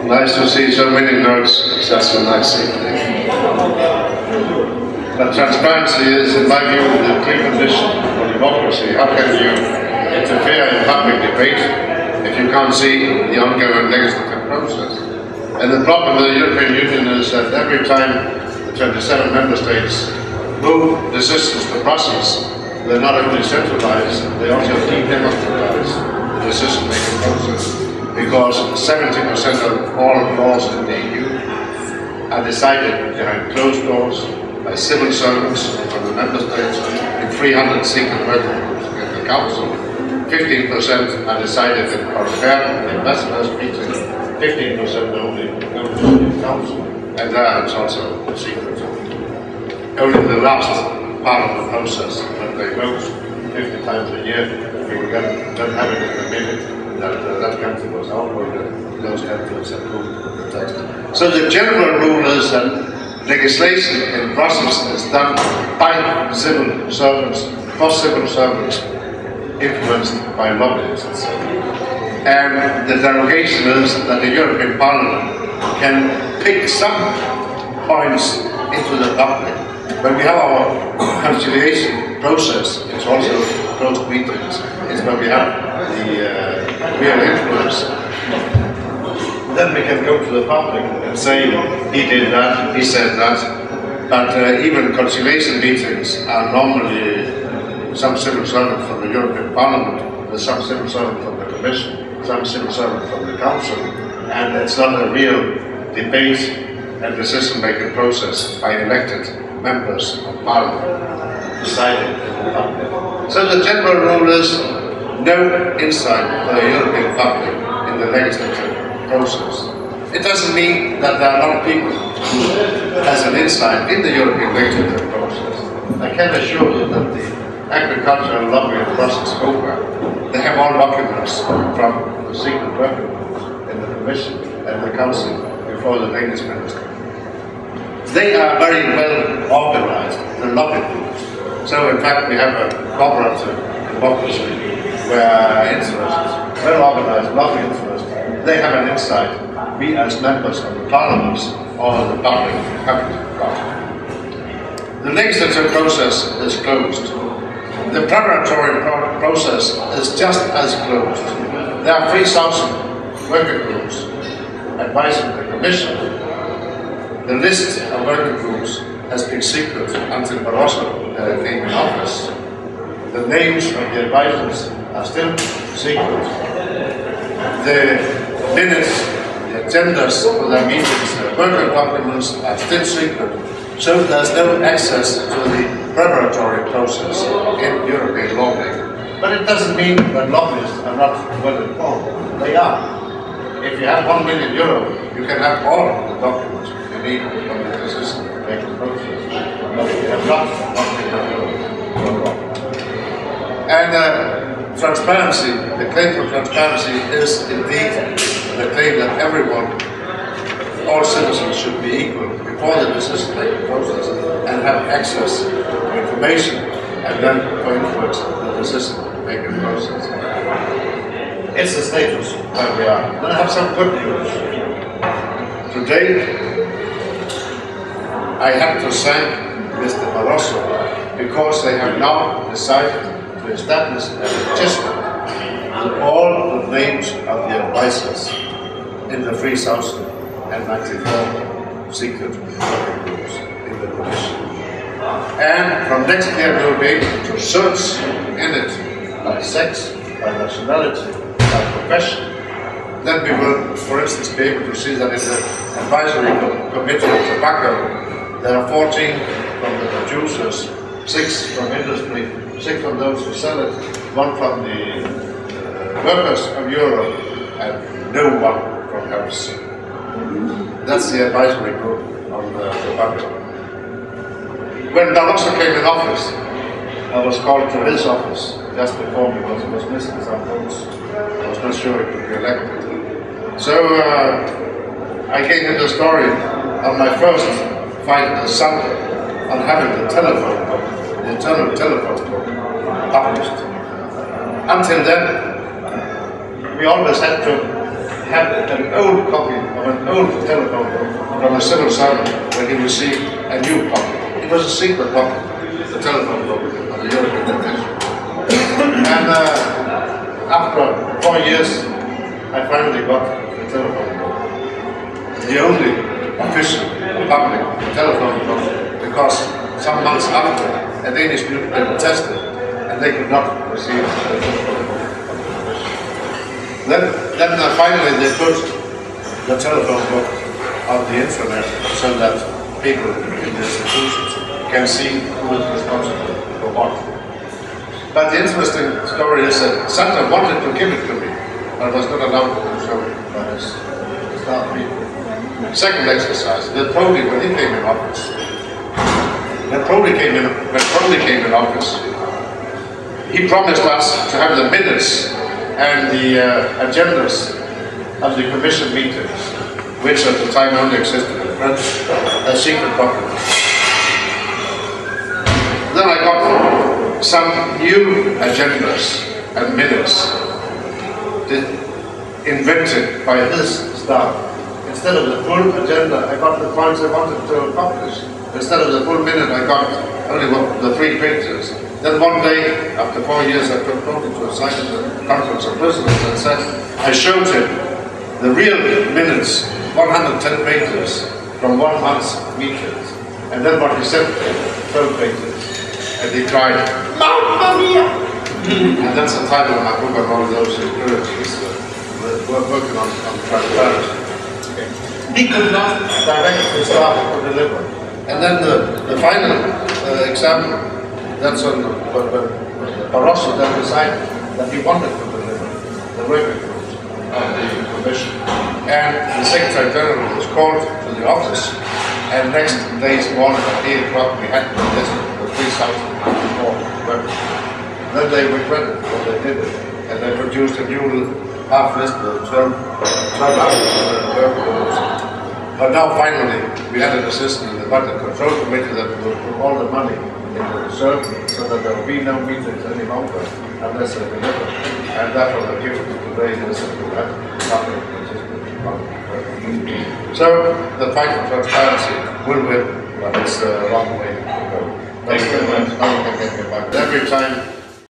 Nice to see so many nerds. That's a nice thing. But transparency is, in my view, the precondition for democracy. How can you interfere in public debate if you can't see the ongoing legislative process? And the problem with the European Union is that every time the 27 member states move decisions to Brussels, they not only centralize, they also de-democratize the decision-making process, because 70% of all laws in the EU are decided behind closed doors by civil servants from the member states in 300 secret working groups in the Council. 15% are decided in Parliament investors meeting, 15% only in the Council, and there it's also secret. Only the last part of the process, when they vote 50 times a year, we will then have it in a minute that country was outvoted, those countries approved the text. So the general rule is that legislation in Brussels is done by civil servants, for civil servants, influenced by lobbyists. And the derogation is that the European Parliament can pick some points into the public. When we have our conciliation process, it's also closed meetings. It's when we have the real influence. Then we can go to the public and say, he did that, he said that. But even conciliation meetings are normally some civil servant from the European Parliament, some civil servant from the Commission, some civil servant from the Council, and it's not a real debate and decision-making process by elected members of Parliament decided in the public. So the general rule is no insight for the European public in the legislative process. It doesn't mean that there are not people who has an insight in the European legislative process. I can assure you that the agricultural lobby in Brussels over, they have all documents from the secret working groups in the Commission and the Council before the Danish minister. They are very well organized, the lobby groups. So in fact we have a cooperative democracy where interests, well organized lobby interests, they have an insight we as members of the parliaments or the public haven't got. The legislative process is closed. The preparatory process is just as closed. There are 3,000 working groups advising the Commission. The list of working groups has been secret until Barroso came in office. The names of the advisors are still secret. The minutes, the agendas for their meetings, the working documents are still secret. So there's no access to the preparatory process in European lawmaking. But it doesn't mean that lobbyists are not well informed. They are. If you have €1 million, you can have all the documents you need from the decision-making process. But if you have not €1 million, and transparency, the claim for transparency is indeed the claim that everyone, all citizens should be equal before the decision-making process and have access to information and then to influence the decision-making process. It's the status where we are. Then I have some good news. Today, I have to thank Mr. Barroso because they have now decided to establish a register with all the names of the advisors in the 3,094 secret working groups in the Commission. And from next year we will be able to search in it by sex, by nationality, by profession. Then we will, for instance, be able to see that in the advisory committee of tobacco, there are 14 from the producers, 6 from industry, 6 from those who sell it, 1 from the workers of Europe, and no one from health. That's the advisory group on the tobacco. When Barroso came in office, I was called to his office just before me because he was missing some votes. I was not sure he could be elected. So I gave him the story of my first fight in the summer on having the telephone book, the internal telephone book, published. Until then, we always had to had an old copy of an old telephone book from a civil servant when he received a new copy. It was a secret copy, the telephone book of the European Commission. And after 4 years, I finally got the telephone book. The only official public telephone book, because some months after, a Danish people protested and they could not receive the telephone book of the Commission. Then finally they put the telephone book on the internet so that people in the institutions can see who is responsible for what. But the interesting story is that Santa wanted to give it to me, but was not allowed to do so by his staff people. Second exercise, the Prodi, when he came in office, when Prodi came in office, he promised us to have the minutes and the agendas of the Commission meetings, which at the time only existed in French, as secret documents. Then I got some new agendas and minutes invented by his staff. Instead of the full agenda, I got the points I wanted to accomplish. Instead of the full minute, I got only the 3 pages. Then one day, after 4 years, I took Bonde to a site at the Conference of Presidents and said, I showed him the real minutes, 110 pages from 1 month's meetings. And then what he said, 12 pages. And he cried, Mamma mia! And that's the title of my book on all of those experiences working on transparency. He could not direct the staff to deliver. And then the final example, that's when Barroso then decided that he wanted to deliver the working groups of the Commission. And the Secretary General was called to the office, and next day's morning at 8 o'clock we had the list of 3,004 workers. Then they regretted what they did, and they produced a new half list of 12 working groups. But now finally, we had a decision in the Budget Control Committee that we will put all the money into reserve so that there will be no meetings any longer unless they deliver. And therefore the gift today is that we have nothing consistent. So the fight for transparency will win, but it's a long way to go. Thank you very much. Now we can get back. Every time